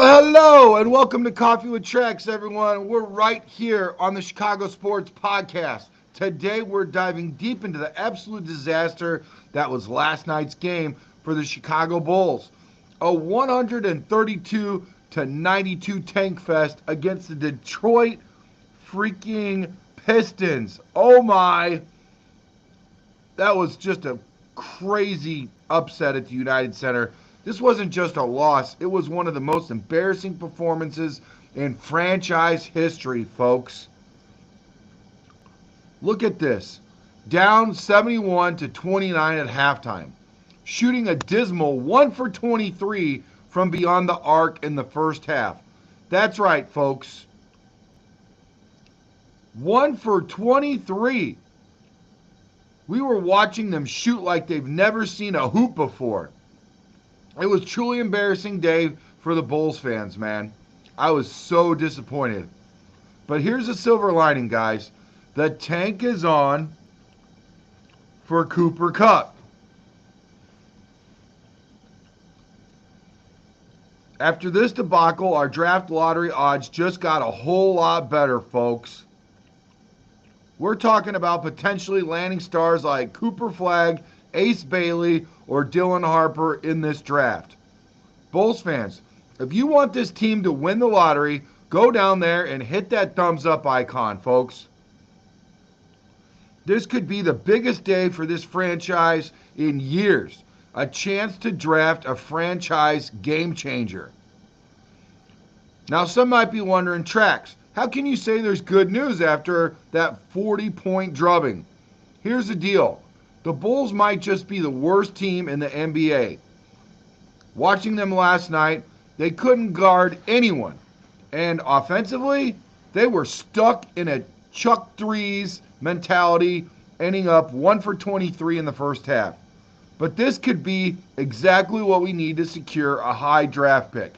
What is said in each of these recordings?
Well, hello and welcome to Coffee with Trex, everyone. We're right here on the Chicago Sports Podcast. Today, we're diving deep into the absolute disaster that was last night's game for the Chicago Bulls. A 132 to 92 tank fest against the Detroit freaking Pistons. Oh my. That was just a crazy upset at the United Center. This wasn't just a loss, it was one of the most embarrassing performances in franchise history, folks. Look at this. Down 71 to 29 at halftime. Shooting a dismal 1 for 23 from beyond the arc in the first half. That's right, folks. 1 for 23. We were watching them shoot like they've never seen a hoop before. It was truly embarrassing day for the Bulls fans, man. I was so disappointed. But here's the silver lining, guys. The tank is on for Cooper Kupp. After this debacle, our draft lottery odds just got a whole lot better, folks. We're talking about potentially landing stars like Cooper Flagg, Ace Bailey, or Dylan Harper in this draft. Bulls fans, if you want this team to win the lottery, go down there and hit that thumbs up icon, folks. This could be the biggest day for this franchise in years. A chance to draft a franchise game changer. Now, some might be wondering, Trax, how can you say there's good news after that 40-point drubbing? Here's the deal. The Bulls might just be the worst team in the NBA. Watching them last night, they couldn't guard anyone. And offensively, they were stuck in a chuck threes mentality, ending up 1 for 23 in the first half. But this could be exactly what we need to secure a high draft pick.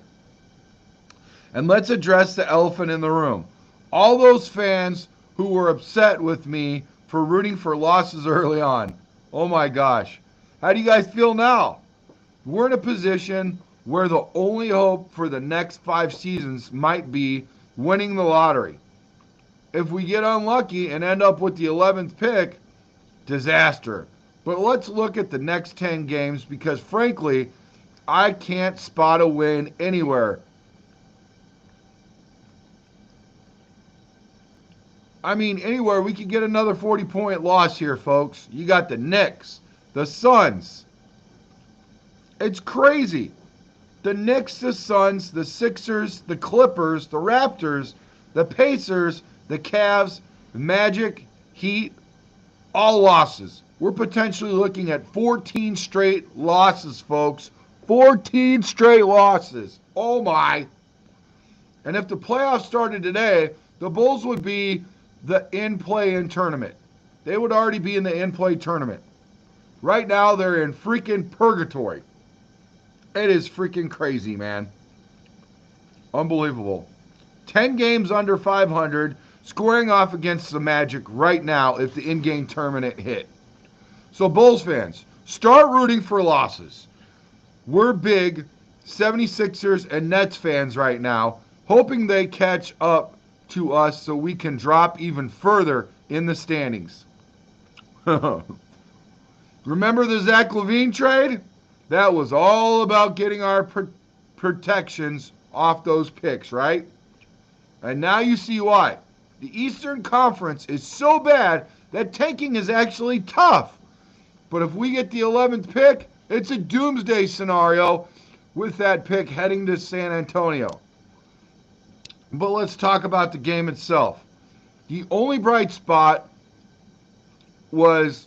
And let's address the elephant in the room. All those fans who were upset with me for rooting for losses early on. Oh my gosh. How do you guys feel now? We're in a position where the only hope for the next 5 seasons might be winning the lottery. If we get unlucky and end up with the 11th pick, disaster. But let's look at the next 10 games because frankly, I can't spot a win anywhere. Anywhere we could get another 40-point loss here, folks. You got the Knicks, the Suns. It's crazy. The Knicks, the Suns, the Sixers, the Clippers, the Raptors, the Pacers, the Cavs, the Magic, Heat, all losses. We're potentially looking at 14 straight losses, folks. 14 straight losses. Oh my. And if the playoffs started today, the Bulls would be the in-play-in tournament. They would already be in the in-play tournament. Right now, they're in freaking purgatory. It is freaking crazy, man. Unbelievable. 10 games under 500, squaring off against the Magic right now if the in-game tournament hit. So, Bulls fans, start rooting for losses. We're big 76ers and Nets fans right now, hoping they catch up to us so we can drop even further in the standings. Remember the Zach LaVine trade? That was all about getting our protections off those picks, right? And now you see why. The Eastern Conference is so bad that tanking is actually tough. But if we get the 11th pick, it's a doomsday scenario with that pick heading to San Antonio. But let's talk about the game itself. The only bright spot was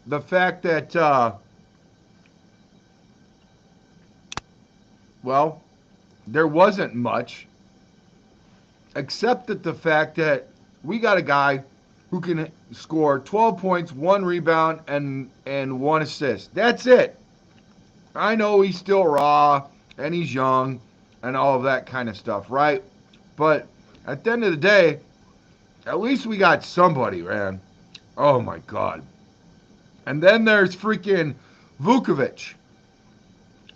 the fact that, there wasn't much, except that the fact that we got a guy who can score 12 points, 1 rebound, and 1 assist. That's it. I know he's still raw, and he's young, and all of that kind of stuff, right? But at the end of the day, at least we got somebody, man. Oh, my God. And then there's freaking Vukovic.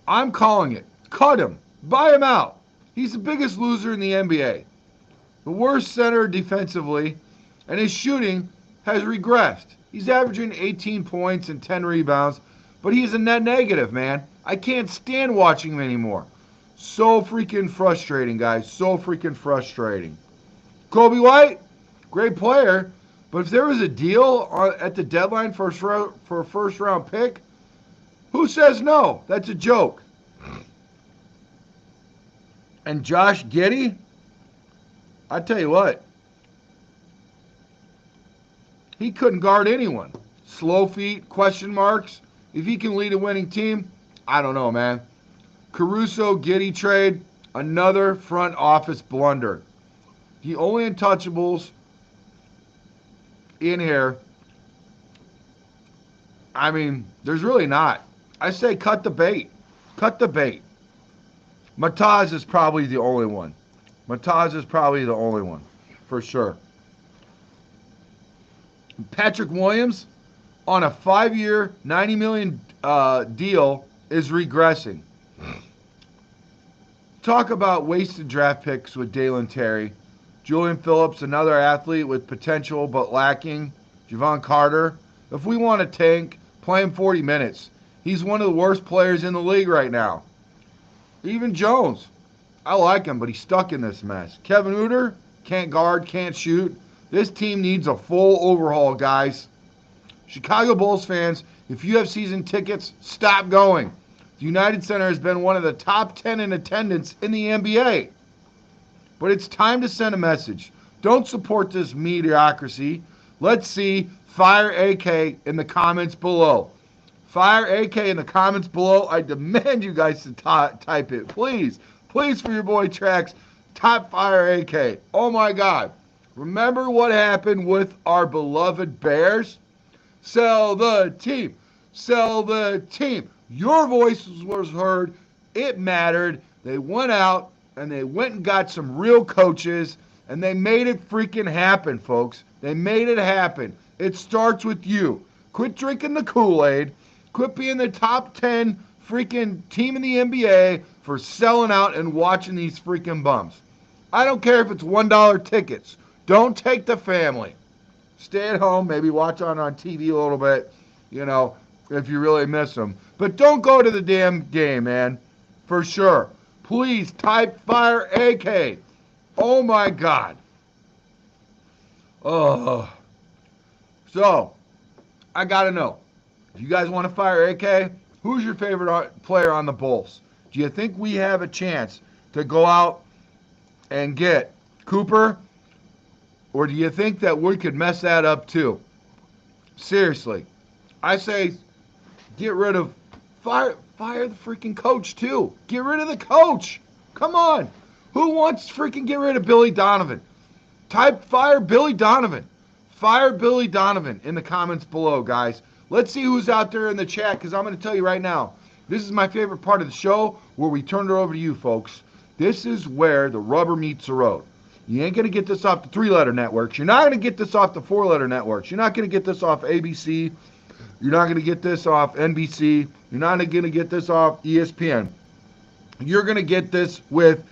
I'm calling it. Cut him. Buy him out. He's the biggest loser in the NBA. The worst center defensively, and his shooting has regressed. He's averaging 18 points and 10 rebounds, but he's a net negative, man. I can't stand watching him anymore. So freaking frustrating, guys. So freaking frustrating. Kobe White, great player, but if there was a deal at the deadline for a first-round pick, who says no? That's a joke. And Josh Giddey, I tell you what, he couldn't guard anyone. Slow feet, question marks. If he can lead a winning team, I don't know, man. Caruso Giddey trade, another front office blunder. The only untouchables in here, I mean, there's really not. I say cut the bait. Cut the bait. Mataz is probably the only one. Mataz is probably the only one, for sure. Patrick Williams, on a 5-year, $90 million deal, is regressing. Talk about wasted draft picks with Dalen Terry. Julian Phillips, another athlete with potential but lacking. Javon Carter. If we want to tank, play him 40 minutes. He's one of the worst players in the league right now. Even Jones. I like him, but he's stuck in this mess. Kevin Huerter, can't guard, can't shoot. This team needs a full overhaul, guys. Chicago Bulls fans, if you have season tickets, stop going. The United Center has been one of the top 10 in attendance in the NBA. But it's time to send a message. Don't support this mediocrity. Let's see Fire AK in the comments below. Fire AK in the comments below. I demand you guys to type it. Please. Please, for your boy Tracks, type Fire AK. Oh my God. Remember what happened with our beloved Bears? Sell the team. Sell the team. Your voice was heard. It mattered. They went out and they went and got some real coaches and they made it freaking happen, folks. They made it happen. It starts with you. Quit drinking the Kool-Aid. Quit being the top 10 freaking team in the NBA for selling out and watching these freaking bums. I don't care if it's $1 tickets. Don't take the family. Stay at home, maybe watch on TV a little bit, you know, if you really miss them. But don't go to the damn game, man, for sure. Please type Fire AK. Oh, my God. Oh. So, I got to know. If you guys want to Fire AK, who's your favorite player on the Bulls? Do you think we have a chance to go out and get Cooper? Or do you think that we could mess that up too? Seriously. I say get rid of, fire the freaking coach too. Get rid of the coach. Come on. Who wants to freaking get rid of Billy Donovan? Type Fire Billy Donovan. Fire Billy Donovan in the comments below, guys. Let's see who's out there in the chat, because I'm going to tell you right now, this is my favorite part of the show where we turn it over to you, folks. This is where the rubber meets the road. You ain't going to get this off the 3-letter networks. You're not going to get this off the 4-letter networks. You're not going to get this off ABC. You're not going to get this off NBC. You're not going to get this off ESPN. You're going to get this with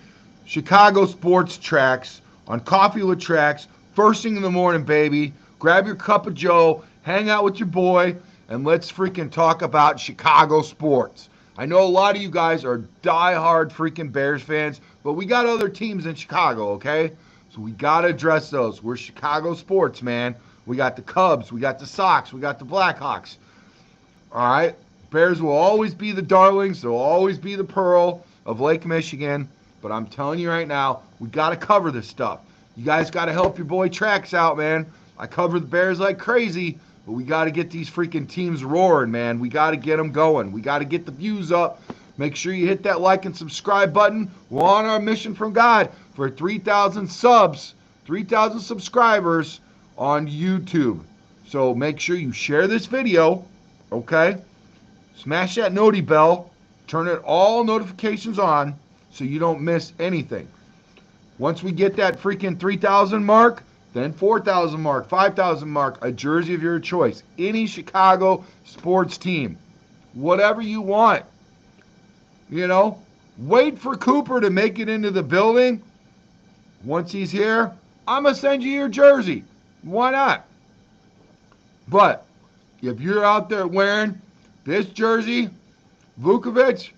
Chicago Sports Tracks on Coffee with Tracks, first thing in the morning, baby. Grab your cup of joe, hang out with your boy, and let's freaking talk about Chicago sports. I know a lot of you guys are diehard freaking Bears fans, but we got other teams in Chicago, okay? So we got to address those. We're Chicago sports, man. We got the Cubs. We got the Sox. We got the Blackhawks. All right? Bears will always be the darlings. They'll always be the pearl of Lake Michigan. But I'm telling you right now, we got to cover this stuff. You guys got to help your boy Tracks out, man. I cover the Bears like crazy, but we got to get these freaking teams roaring, man. We got to get them going. We got to get the views up. Make sure you hit that like and subscribe button. We're on our mission from God for 3,000 subs, 3,000 subscribers on YouTube. So make sure you share this video, okay? Smash that noti bell. Turn it all notifications on so you don't miss anything. Once we get that freaking 3,000 mark, then 4,000 mark, 5,000 mark, a jersey of your choice. Any Chicago sports team. Whatever you want. You know, Wait for Cooper to make it into the building. Once he's here, I'm going to send you your jersey. Why not? But if you're out there wearing this jersey, Vukovic,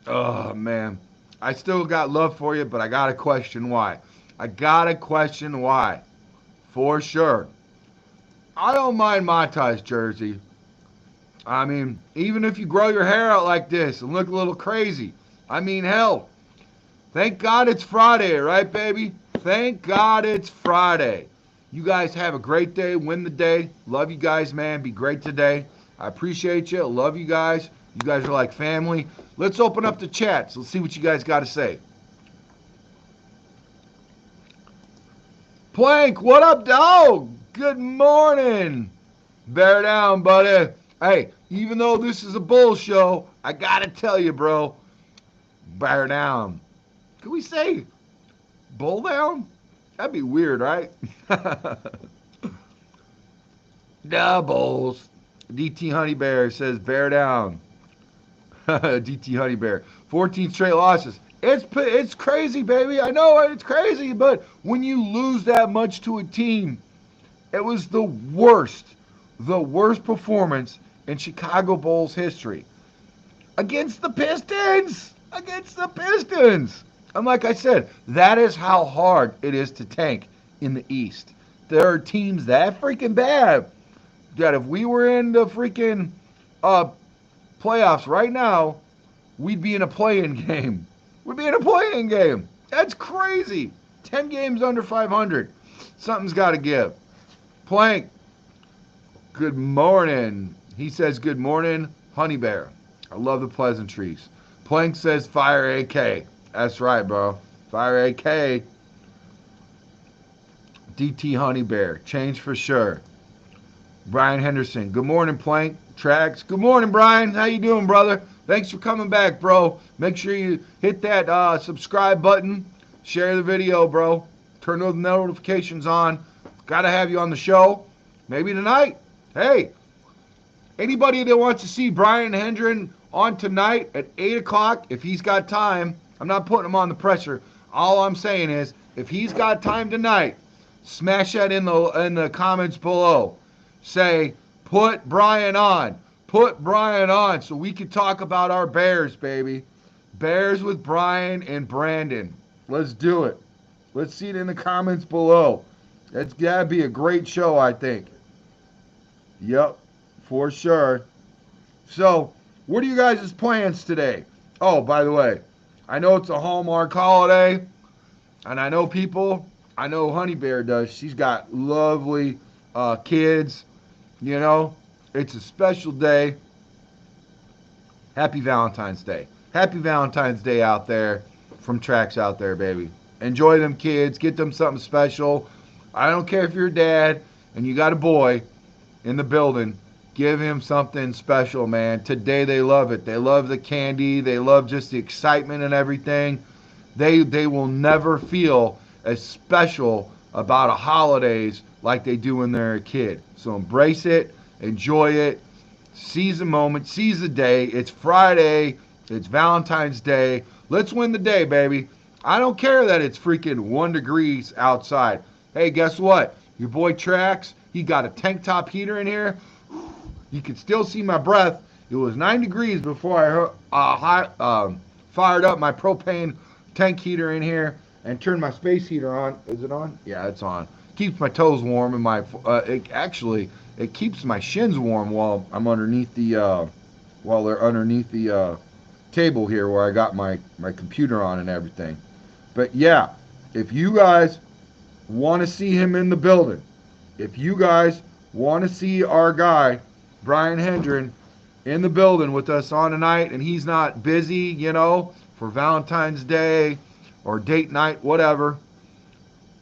oh, man, I still got love for you, but I got to question why. I got to question why. For sure. I don't mind Matai's jersey. I mean, even if you grow your hair out like this and look a little crazy, I mean, hell, thank God it's Friday, right, baby? Thank God it's Friday. You guys have a great day. Win the day. Love you guys, man. Be great today. I appreciate you. Love you guys. You guys are like family. Let's open up the chats. Let's see what you guys got to say. Plank, what up, dog? Good morning. Bear down, buddy. Hey, even though this is a bull show, I got to tell you, bro, bear down. Can we say bull down? That'd be weird, right? Doubles. DT Honey Bear says bear down. DT Honey Bear. 14 straight losses. It's crazy, baby. I know it's crazy, but when you lose that much to a team, it was the worst performance in Chicago Bulls history. Against the Pistons. And like I said, that is how hard it is to tank in the East. There are teams that freaking bad that if we were in the freaking playoffs right now, we'd be in a play-in game. That's crazy. 10 games under 500. Something's got to give. Plank, good morning. He says good morning, Honey Bear. I love the pleasantries. Plank says fire AK. That's right, bro. Fire AK. DT Honey Bear. Change for sure. Brian Henderson. Good morning, Plank. Tracks. Good morning, Brian. How you doing, brother? Thanks for coming back, bro. Make sure you hit that subscribe button. Share the video, bro. Turn those notifications on. Got to have you on the show. Maybe tonight. Hey, anybody that wants to see Brian Hendren on tonight at 8 o'clock, if he's got time, I'm not putting him on the pressure. All I'm saying is, if he's got time tonight, smash that in the comments below. Say, put Brian on. Put Brian on so we can talk about our Bears, baby. Bears with Brian and Brandon. Let's do it. Let's see it in the comments below. That's got to be a great show, I think. Yep, for sure. So, what are you guys' plans today? Oh, by the way, I know it's a Hallmark holiday, and I know Honey Bear does. She's got lovely kids, you know. It's a special day. Happy Valentine's Day. Happy Valentine's Day out there from Tracks out there, baby. Enjoy them kids. Get them something special. I don't care if you're a dad and you got a boy in the building. Give him something special, man. Today they love it. They love the candy. They love just the excitement and everything. They will never feel as special about a holidays like they do when they're a kid. So embrace it. Enjoy it. Seize the moment. Seize the day. It's Friday. It's Valentine's Day. Let's win the day, baby. I don't care that it's freaking 1 degree outside. Hey, guess what? Your boy Trax, he got a tank top heater in here. You can still see my breath. It was 9 degrees before I fired up my propane tank heater in here and turned my space heater on. Is it on? Yeah, it's on. Keeps my toes warm and it keeps my shins warm while I'm underneath the table here where I got my computer on and everything. But yeah, if you guys want to see him in the building, if you guys want to see our guy Brian Hendren in the building with us on tonight, and he's not busy, you know, for Valentine's Day or date night, whatever,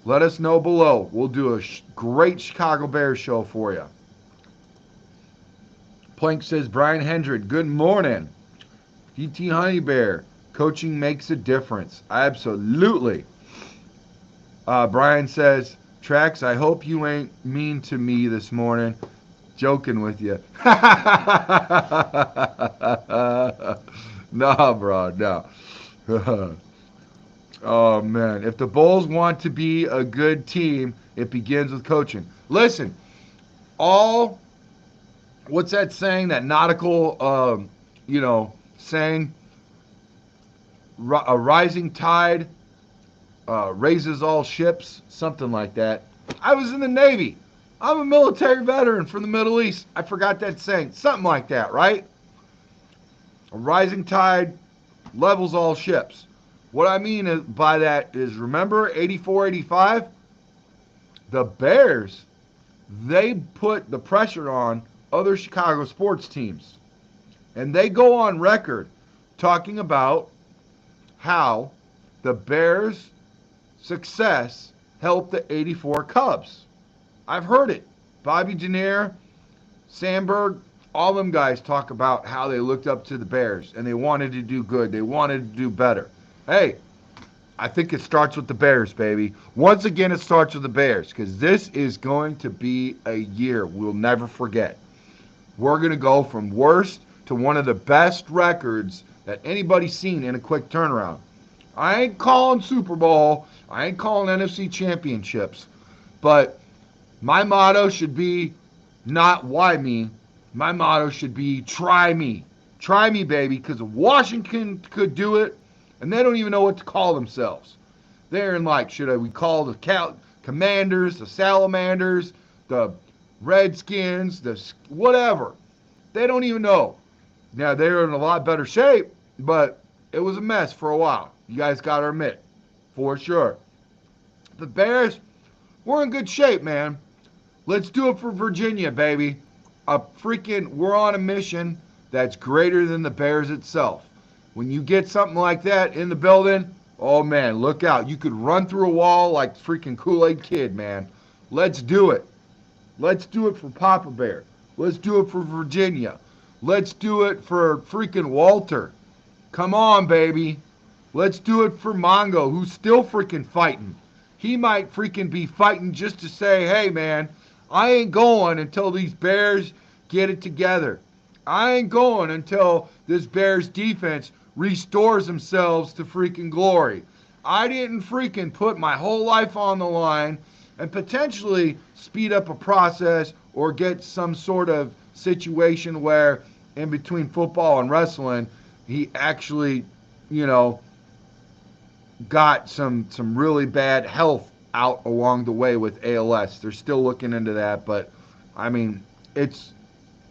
let us know below. We'll do a great Chicago Bears show for you. Plank says, Brian Hendren, good morning. DT Honey Bear, coaching makes a difference. Absolutely. Brian says, Trax, I hope you ain't mean to me this morning. Joking with you. No, bro, no. Oh, man. If the Bulls want to be a good team, it begins with coaching. Listen, all, what's that saying, that nautical, saying, a rising tide raises all ships, something like that. I was in the Navy. I'm a military veteran from the Middle East. I forgot that saying. Something like that, right? A rising tide levels all ships. What I mean by that is, remember 84, 85? The Bears, they put the pressure on other Chicago sports teams. And they go on record talking about how the Bears' success helped the 84 Cubs. I've heard it. Bobby Janier, Sandberg, all them guys talk about how they looked up to the Bears and they wanted to do good. They wanted to do better. Hey, I think it starts with the Bears, baby. Once again, it starts with the Bears, because this is going to be a year we'll never forget. We're going to go from worst to one of the best records that anybody's seen in a quick turnaround. I ain't calling Super Bowl. I ain't calling NFC championships. But my motto should be not why me. My motto should be try me. Try me, baby, because if Washington could do it, and they don't even know what to call themselves. They're in like, we call the Commanders, the Salamanders, the Redskins, the whatever. They don't even know. Now, they're in a lot better shape, but it was a mess for a while. You guys got to admit, for sure. The Bears, we're in good shape, man. Let's do it for Virginia, baby. We're on a mission that's greater than the Bears itself. When you get something like that in the building, oh, man, look out. You could run through a wall like freaking Kool-Aid Kid, man. Let's do it. Let's do it for Papa Bear. Let's do it for Virginia. Let's do it for freaking Walter. Come on, baby. Let's do it for Mongo, who's still freaking fighting. He might freaking be fighting just to say, hey, man, I ain't going until these Bears get it together. I ain't going until this Bears defense restores themselves to freaking glory. I didn't freaking put my whole life on the line and potentially speed up a process or get some sort of situation where in between football and wrestling, he actually, got some really bad health out along the way with ALS. They're still looking into that, but I mean, it's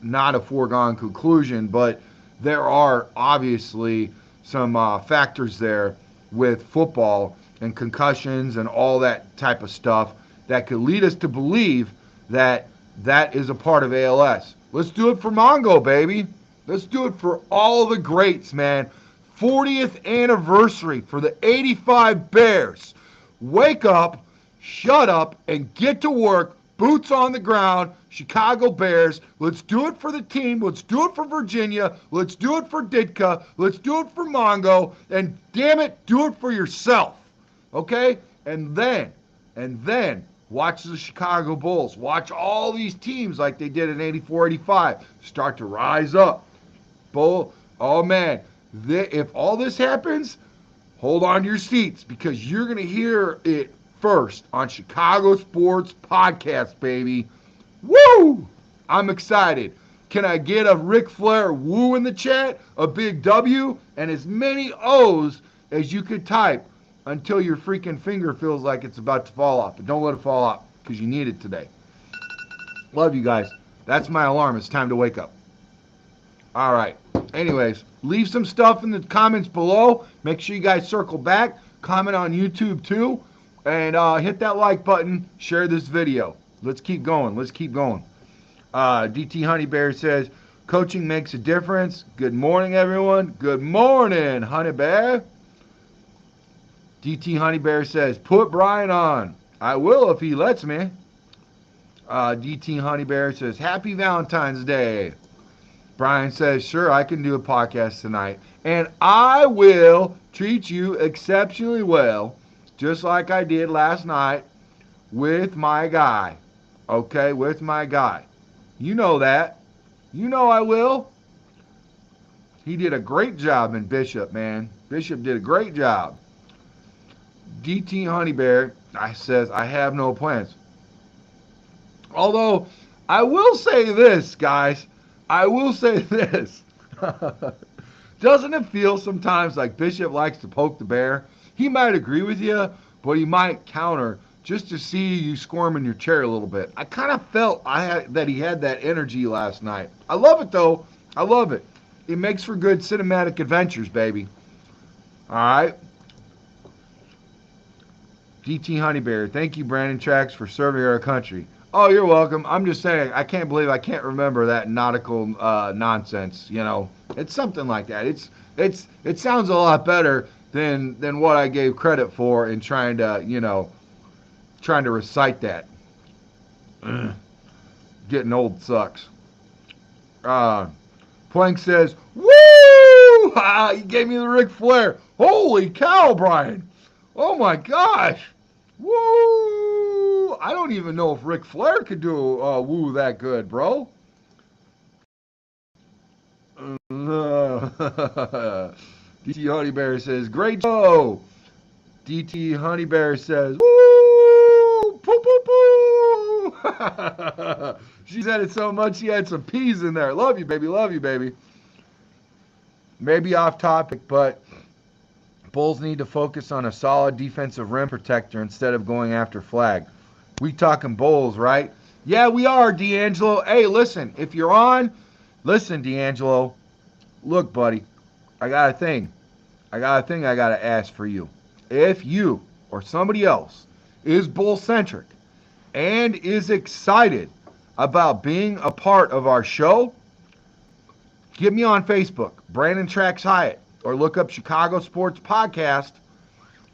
not a foregone conclusion, but there are obviously some factors there with football and concussions and all that type of stuff that could lead us to believe that that is a part of ALS. Let's do it for Mongo, baby. Let's do it for all the greats, man. 40th anniversary for the 85 Bears. Wake up, shut up, and get to work. Boots on the ground, Chicago Bears. Let's do it for the team. Let's do it for Virginia. Let's do it for Ditka. Let's do it for Mongo. And damn it, do it for yourself. Okay? And then, watch the Chicago Bulls. Watch all these teams like they did in 84, 85 start to rise up. Oh man, if all this happens, hold on to your seats because you're going to hear it first on Chicago Sports Podcast, baby. Woo! I'm excited. Can I get a Ric Flair woo in the chat? A big W and as many O's as you could type until your freaking finger feels like it's about to fall off. But don't let it fall off because you need it today. Love you guys. That's my alarm. It's time to wake up. All right. Anyways, leave some stuff in the comments below. Make sure you guys circle back. Comment on YouTube too. And hit that like button. Share this video. Let's keep going. DT Honey Bear says, coaching makes a difference. Good morning, everyone. Good morning, Honey Bear. DT Honey Bear says, put Brian on. I will if he lets me. DT Honey Bear says, happy Valentine's Day. Brian says, sure, I can do a podcast tonight. And I will treat you exceptionally well, just like I did last night with my guy. Okay, with my guy. You know that. You know I will. He did a great job in Bishop, man. Bishop did a great job. DT Honeybear says, I have no plans. Although, I will say this, guys. I will say this. Doesn't it feel sometimes like Bishop likes to poke the bear? He might agree with you, but he might counter just to see you squirm in your chair a little bit. I kind of felt that he had that energy last night. I love it, though. I love it. It makes for good cinematic adventures, baby. All right. DT Honeybear, thank you, Brandon Trax, for serving our country. Oh, you're welcome. I'm just saying, I can't believe I can't remember that nautical nonsense. You know, it's something like that. It sounds a lot better than what I gave credit for in trying to recite that. Getting old sucks. Plank says, woo! He gave me the Ric Flair. Holy cow, Brian. Oh my gosh. Woo! I don't even know if Ric Flair could do a woo that good, bro. DT Honeybear says, great show. DT Honeybear says, woo! Poo, poo, poo! She said it so much she had some peas in there. Love you, baby. Love you, baby. Maybe off topic, but Bulls need to focus on a solid defensive rim protector instead of going after Flagg. We talking Bulls, right? Yeah, we are, D'Angelo. Hey, listen, if you're on, listen, D'Angelo. Look, buddy, I got a thing I got to ask for you. If you or somebody else is Bull-centric and is excited about being a part of our show, get me on Facebook, Brandon Trax Hyatt, or look up Chicago Sports Podcast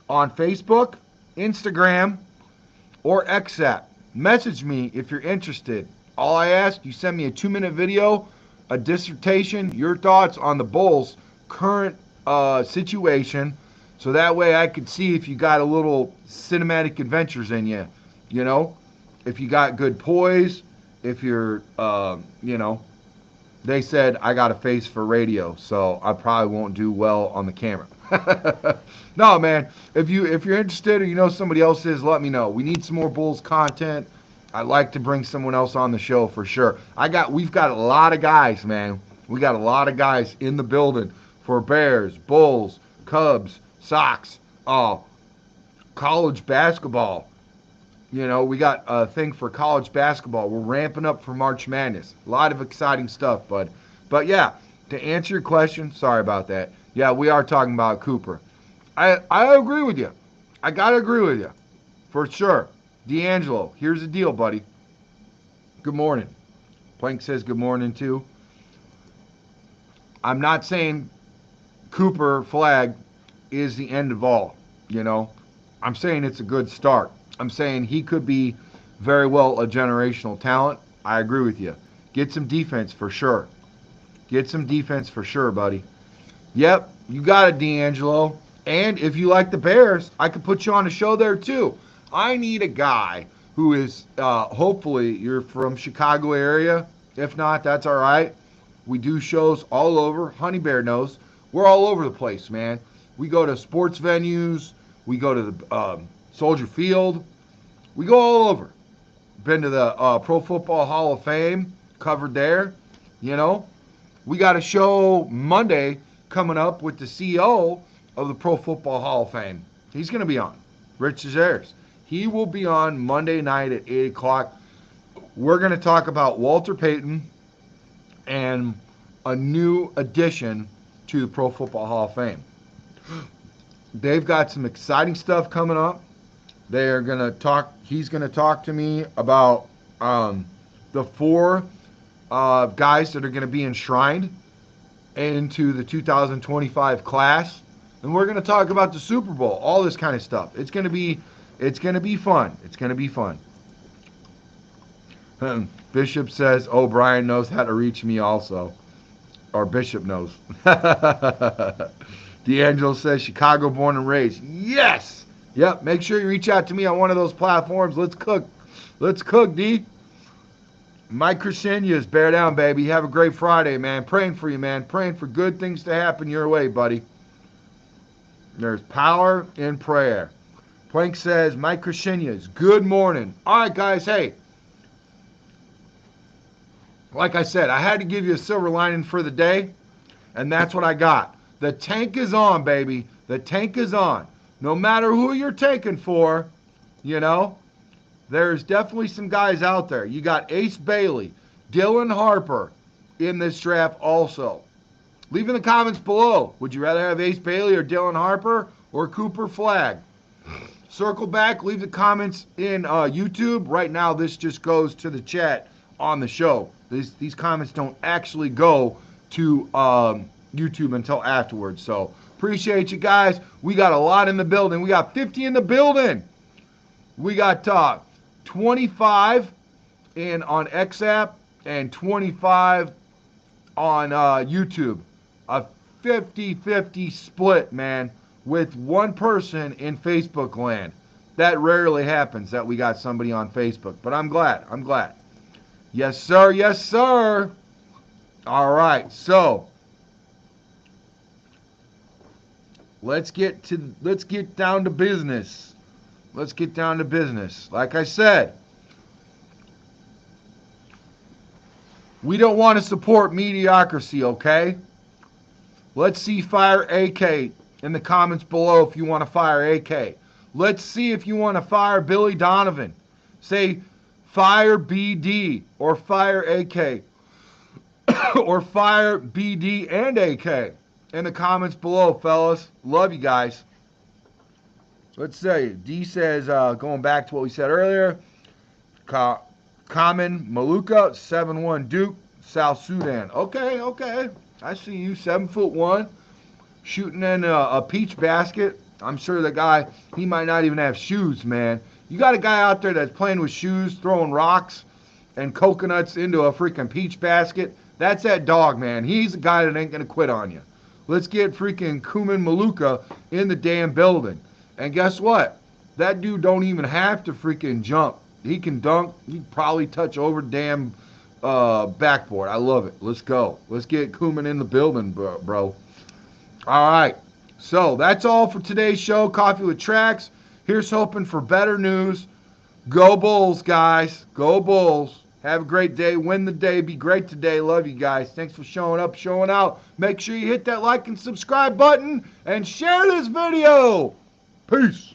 on Facebook, Instagram, or XApp. Message me if you're interested. All I ask, you send me a 2-minute video, a dissertation, your thoughts on the Bulls' current situation, so that way I could see if you got a little cinematic adventures in you, you know, if you got good poise, if you're, they said I got a face for radio, so I probably won't do well on the camera. No, man, if you're interested or you know somebody else is, let me know. We need some more Bulls content. I'd like to bring someone else on the show for sure. We've got a lot of guys, man. We got a lot of guys in the building for Bears, Bulls, Cubs, Sox, college basketball. You know, we got a thing for college basketball. We're ramping up for March Madness. A lot of exciting stuff, bud. But yeah, to answer your question, sorry about that. Yeah, we are talking about Cooper. I agree with you. I got to agree with you. For sure. D'Angelo, here's the deal, buddy. Good morning. Plank says good morning, too. I'm not saying Cooper Flagg is the end of all, you know. I'm saying it's a good start. I'm saying he could be very well a generational talent. I agree with you. Get some defense for sure. Get some defense for sure, buddy. Yep, you got it, D'Angelo. And if you like the Bears, I could put you on a show there too. I need a guy who is, hopefully you're from Chicago area. If not, that's all right. We do shows all over. Honey Bear knows. We're all over the place, man. We go to sports venues. We go to the Soldier Field. We go all over. Been to the Pro Football Hall of Fame, covered there. You know, we got a show Monday coming up with the CEO of the Pro Football Hall of Fame. He's going to be on. Rich Cesares. He will be on Monday night at 8 o'clock. We're going to talk about Walter Payton and a new addition to the Pro Football Hall of Fame. They've got some exciting stuff coming up. They're going to talk. He's going to talk to me about the 4 guys that are going to be enshrined into the 2025 class, and we're going to talk about the Super Bowl, all this kind of stuff. It's going to be fun. It's going to be fun. Bishop says, "Oh, Brian knows how to reach me also," or Bishop knows. D'Angelo says, "Chicago born and raised." Yes. Yep. Make sure you reach out to me on one of those platforms. Let's cook. Let's cook, D. Mike Crescenius, bear down, baby. Have a great Friday, man. Praying for you, man. Praying for good things to happen your way, buddy. There's power in prayer. Plank says, Mike Crescenius, good morning. All right, guys, hey. Like I said, I had to give you a silver lining for the day, and that's what I got. The tank is on, baby. The tank is on. No matter who you're taking for, you know, there's definitely some guys out there. You got Ace Bailey, Dylan Harper in this draft also. Leave in the comments below. Would you rather have Ace Bailey or Dylan Harper or Cooper Flagg? Circle back. Leave the comments in YouTube. Right now, this just goes to the chat on the show. These comments don't actually go to YouTube until afterwards. So appreciate you guys. We got a lot in the building. We got 50 in the building. We got 25 on XApp and 25 on YouTube. A 50-50 split, man, with one person in Facebook land. That rarely happens that we got somebody on Facebook, but I'm glad. I'm glad. Yes, sir. Yes, sir. All right. So let's get down to business. Let's get down to business. Like I said, we don't want to support mediocrity, okay? Let's see fire AK in the comments below if you want to fire AK. Let's see if you want to fire Billy Donovan. Say fire BD or fire AK or fire BD and AK in the comments below, fellas. Love you guys. Let's see. D says, going back to what we said earlier, Common Maluka, 7'1" Duke, South Sudan. Okay. I see you, 7'1", shooting in a peach basket. I'm sure the guy, he might not even have shoes, man. You got a guy out there that's playing with shoes, throwing rocks and coconuts into a freaking peach basket. That's that dog, man. He's the guy that ain't going to quit on you. Let's get freaking Kuman Maluka in the damn building. And guess what? That dude don't even have to freaking jump. He can dunk. He can probably touch over damn backboard. I love it. Let's go. Let's get Kuman in the building, bro. All right. So that's all for today's show. Coffee with Tracks. Here's hoping for better news. Go Bulls, guys. Go Bulls. Have a great day. Win the day. Be great today. Love you guys. Thanks for showing up, showing out. Make sure you hit that like and subscribe button and share this video. Peace.